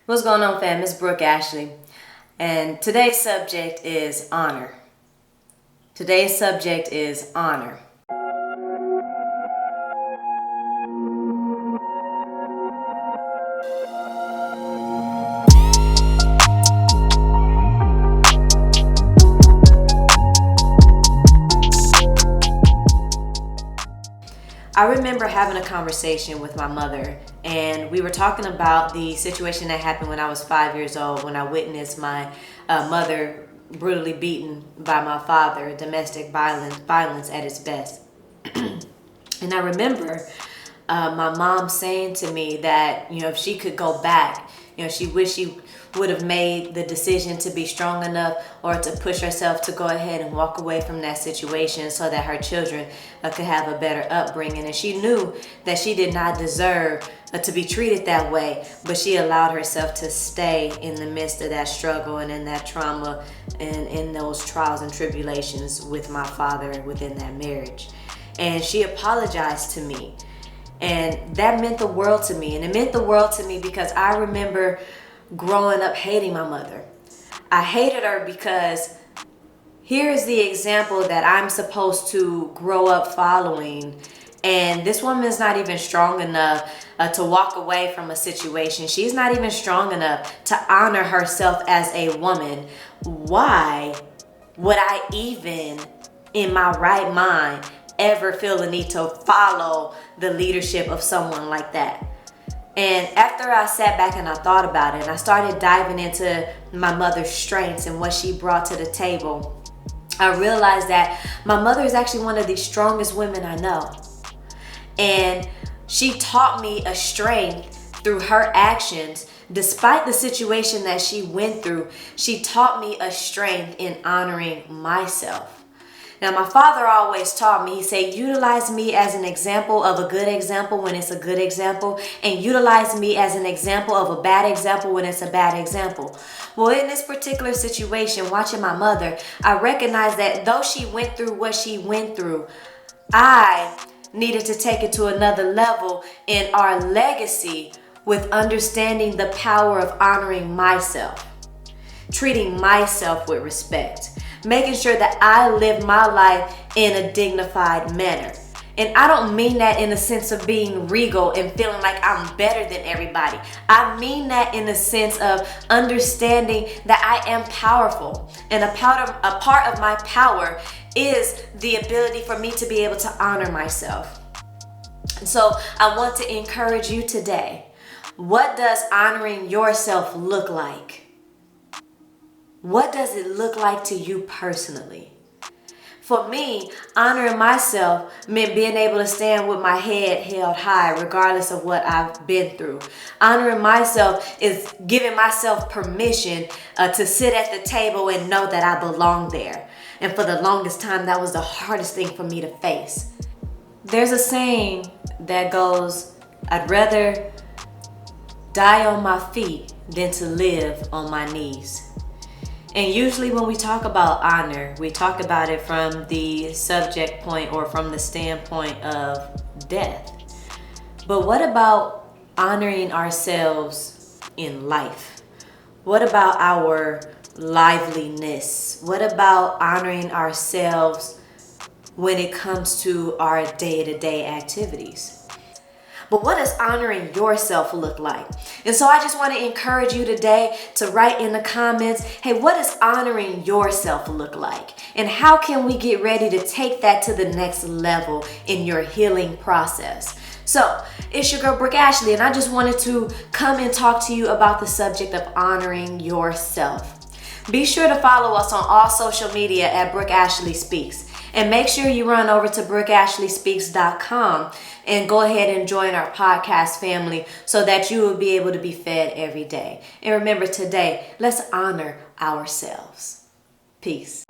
What's going on, fam? It's Brooke Ashley, and today's subject is honor. Today's subject is honor. I remember having a conversation with my mother, and we were talking about the situation that happened when I was 5 years old, when I witnessed my mother brutally beaten by my father, domestic violence at its best. And I remember my mom saying to me that, if she could go back, she wished she would have made the decision to be strong enough or to push herself to go ahead and walk away from that situation so that her children could have a better upbringing. And she knew that she did not deserve to be treated that way, but she allowed herself to stay in the midst of that struggle and in that trauma and in those trials and tribulations with my father within that marriage. And she apologized to me. And that meant the world to me. And it meant the world to me because I remember growing up hating my mother. I hated her because here is the example that I'm supposed to grow up following. And this woman is not even strong enough to walk away from a situation. She's not even strong enough to honor herself as a woman. Why would I even, in my right mind, ever feel the need to follow the leadership of someone like that? And after I sat back and I thought about it, and I started diving into my mother's strengths and what she brought to the table, I realized that my mother is actually one of the strongest women I know. And she taught me a strength through her actions. Despite the situation that she went through, she taught me a strength in honoring myself. Now, my father always taught me, he said, utilize me as an example of a good example when it's a good example, and utilize me as an example of a bad example when it's a bad example. Well, in this particular situation, watching my mother, I recognized that though she went through what she went through, I needed to take it to another level in our legacy with understanding the power of honoring myself, treating myself with respect, making sure that I live my life in a dignified manner. And I don't mean that in the sense of being regal and feeling like I'm better than everybody. I mean that in the sense of understanding that I am powerful. And a part of my power is the ability for me to be able to honor myself. And so I want to encourage you today. What does honoring yourself look like? What does it look like to you personally? For me, honoring myself meant being able to stand with my head held high regardless of what I've been through. Honoring myself is giving myself permission to sit at the table and know that I belong there. And for the longest time, that was the hardest thing for me to face. There's a saying that goes, I'd rather die on my feet than to live on my knees. And usually when we talk about honor, we talk about it from the subject point or from the standpoint of death. But what about honoring ourselves in life? What about our liveliness? What about honoring ourselves when it comes to our day-to-day activities? But what does honoring yourself look like? And so I just want to encourage you today to write in the comments, hey, what does honoring yourself look like? And how can we get ready to take that to the next level in your healing process? So it's your girl Brooke Ashley, and I just wanted to come and talk to you about the subject of honoring yourself. Be sure to follow us on all social media at Brooke Ashley Speaks. And make sure you run over to BrookeAshleySpeaks.com and go ahead and join our podcast family so that you will be able to be fed every day. And remember today, let's honor ourselves. Peace.